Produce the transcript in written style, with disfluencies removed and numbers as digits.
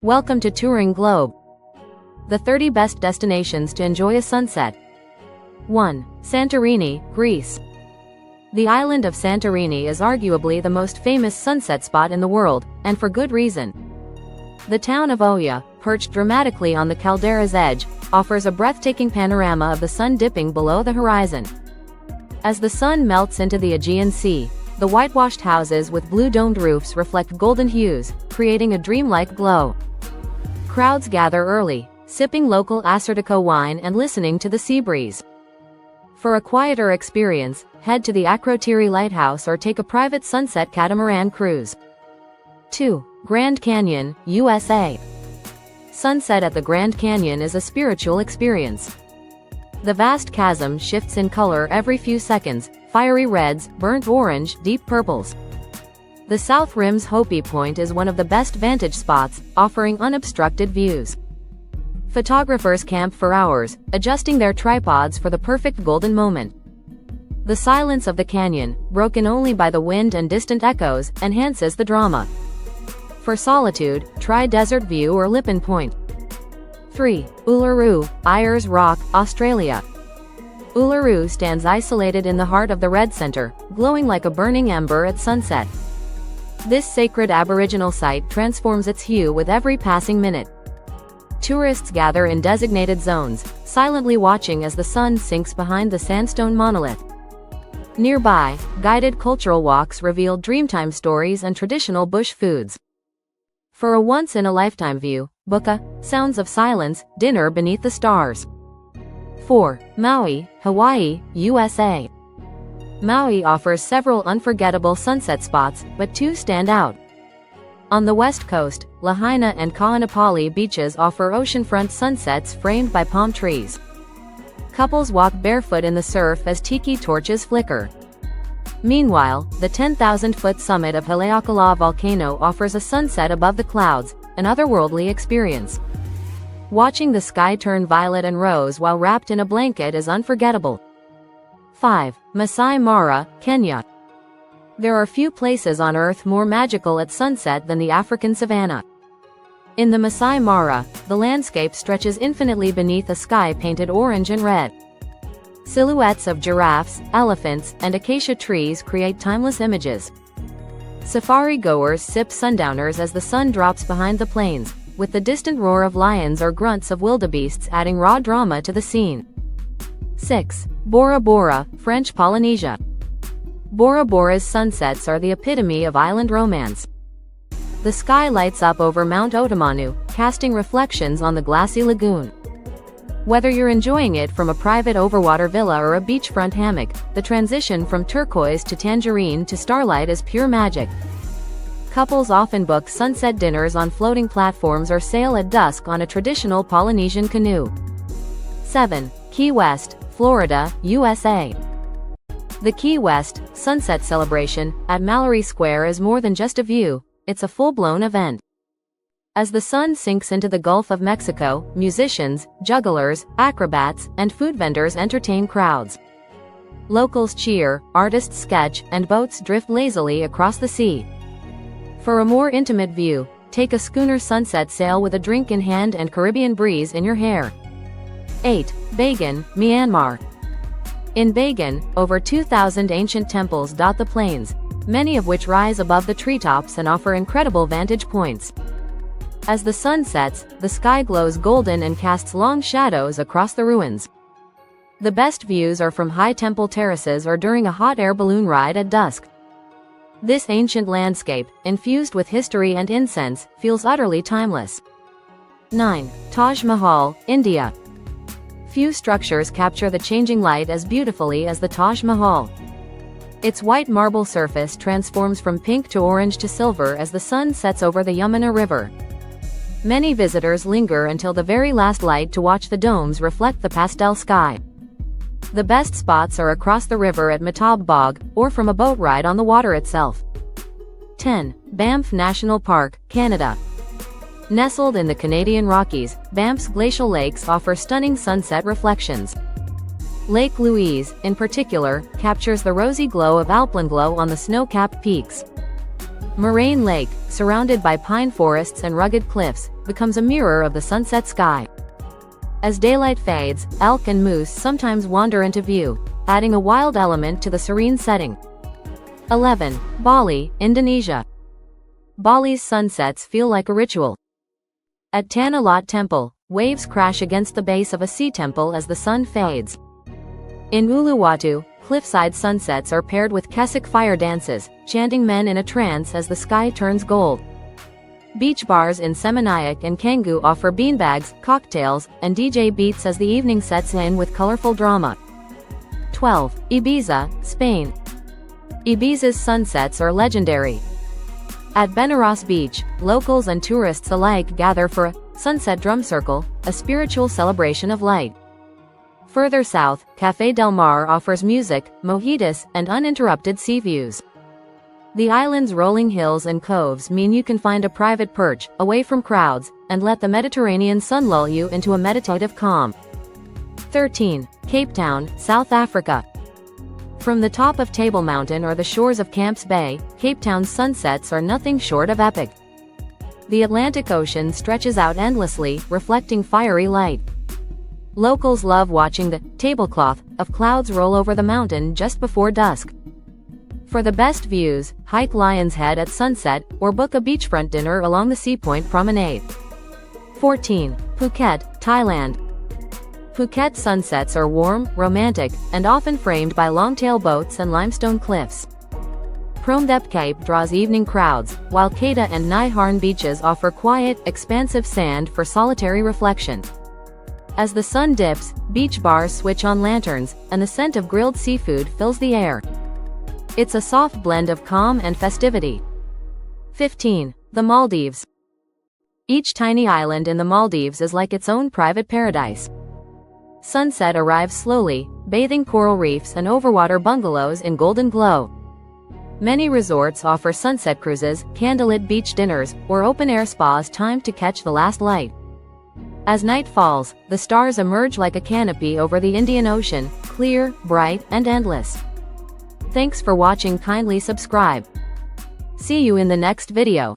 Welcome to Touring Globe. The 30 best destinations to enjoy a sunset. 1. Santorini, Greece. The island of Santorini is arguably the most famous sunset spot in the world, and for good reason. The town of Oia, perched dramatically on the caldera's edge, offers a breathtaking panorama of the sun dipping below the horizon. As the sun melts into the Aegean Sea, the whitewashed houses with blue-domed roofs reflect golden hues, creating a dreamlike glow. Crowds gather early, sipping local Assyrtiko wine and listening to the sea breeze. For a quieter experience, head to the Akrotiri Lighthouse or take a private sunset catamaran cruise. 2. Grand Canyon, USA. Sunset at the Grand Canyon is a spiritual experience. The vast chasm shifts in color every few seconds, fiery reds, burnt orange, deep purples. The South Rim's Hopi Point is one of the best vantage spots, offering unobstructed views. Photographers camp for hours, adjusting their tripods for the perfect golden moment. The silence of the canyon, broken only by the wind and distant echoes, enhances the drama. For solitude, try Desert View or Lippin Point. 3. Uluru, Ayers Rock, Australia. Uluru stands isolated in the heart of the Red Centre, glowing like a burning ember at sunset. This sacred Aboriginal site transforms its hue with every passing minute. Tourists gather in designated zones, silently watching as the sun sinks behind the sandstone monolith. Nearby, guided cultural walks reveal Dreamtime stories and traditional bush foods. For a once-in-a-lifetime view, book a Sounds of Silence dinner beneath the stars. 4. Maui, Hawaii, USA. Maui offers several unforgettable sunset spots, but two stand out. On the west coast, Lahaina and Kaanapali beaches offer oceanfront sunsets framed by palm trees. Couples walk barefoot in the surf as tiki torches flicker. Meanwhile, the 10,000-foot summit of Haleakala volcano offers a sunset above the clouds, an otherworldly experience. Watching the sky turn violet and rose while wrapped in a blanket is unforgettable. 5. Masai Mara, Kenya. There are few places on Earth more magical at sunset than the African savanna. In the Masai Mara, the landscape stretches infinitely beneath a sky painted orange and red. Silhouettes of giraffes, elephants, and acacia trees create timeless images. Safari goers sip sundowners as the sun drops behind the plains, with the distant roar of lions or grunts of wildebeests adding raw drama to the scene. 6. Bora Bora, French Polynesia. Bora Bora's sunsets are the epitome of island romance. The sky lights up over Mount Otomanu, casting reflections on the glassy lagoon. Whether you're enjoying it from a private overwater villa or a beachfront hammock, the transition from turquoise to tangerine to starlight is pure magic. Couples often book sunset dinners on floating platforms or sail at dusk on a traditional Polynesian canoe. 7. Key West, Florida, USA. The Key West sunset celebration at Mallory Square is more than just a view, it's a full-blown event. As the sun sinks into the Gulf of Mexico, musicians, jugglers, acrobats, and food vendors entertain crowds. Locals cheer, artists sketch, and boats drift lazily across the sea. For a more intimate view, take a schooner sunset sail with a drink in hand and Caribbean breeze in your hair. 8. Bagan, Myanmar. In Bagan, over 2,000 ancient temples dot the plains, many of which rise above the treetops and offer incredible vantage points. As the sun sets, the sky glows golden and casts long shadows across the ruins. The best views are from high temple terraces or during a hot air balloon ride at dusk. This ancient landscape, infused with history and incense, feels utterly timeless. 9. Taj Mahal, India. Few structures capture the changing light as beautifully as the Taj Mahal. Its white marble surface transforms from pink to orange to silver as the sun sets over the Yamuna River. Many visitors linger until the very last light to watch the domes reflect the pastel sky. The best spots are across the river at Matab Bog, or from a boat ride on the water itself. 10. Banff National Park, Canada. Nestled in the Canadian Rockies, Banff's glacial lakes offer stunning sunset reflections. Lake Louise, in particular, captures the rosy glow of alpenglow on the snow-capped peaks. Moraine Lake, surrounded by pine forests and rugged cliffs, becomes a mirror of the sunset sky. As daylight fades, elk and moose sometimes wander into view, adding a wild element to the serene setting. 11. Bali, Indonesia. Bali's sunsets feel like a ritual. At Tanah Lot Temple, waves crash against the base of a sea temple as the sun fades. In Uluwatu, cliffside sunsets are paired with Kesik fire dances, chanting men in a trance as the sky turns gold. Beach bars in Seminayak and Canggu offer beanbags, cocktails, and DJ beats as the evening sets in with colorful drama. 12. Ibiza, Spain. Ibiza's sunsets are legendary. At Benaras Beach, locals and tourists alike gather for a sunset drum circle, a spiritual celebration of light. Further south, Café Del Mar offers music, mojitos, and uninterrupted sea views. The island's rolling hills and coves mean you can find a private perch, away from crowds, and let the Mediterranean sun lull you into a meditative calm. 13. Cape Town, South Africa. From the top of Table Mountain or the shores of Camps Bay, Cape Town's sunsets are nothing short of epic. The Atlantic Ocean stretches out endlessly, reflecting fiery light. Locals love watching the tablecloth of clouds roll over the mountain just before dusk. For the best views, hike Lion's Head at sunset, or book a beachfront dinner along the Sea Point Promenade. 14. Phuket, Thailand. Phuket sunsets are warm, romantic, and often framed by longtail boats and limestone cliffs. Promthep Cape draws evening crowds, while Kata and Nai Harn beaches offer quiet, expansive sand for solitary reflection. As the sun dips, beach bars switch on lanterns, and the scent of grilled seafood fills the air. It's a soft blend of calm and festivity. 15. The Maldives. Each tiny island in the Maldives is like its own private paradise. Sunset arrives slowly, bathing coral reefs and overwater bungalows in golden glow. Many resorts offer sunset cruises, candlelit beach dinners, or open-air spas timed to catch the last light. As night falls, the stars emerge like a canopy over the Indian Ocean, clear, bright, and endless. Thanks for watching. Kindly subscribe. See you in the next video.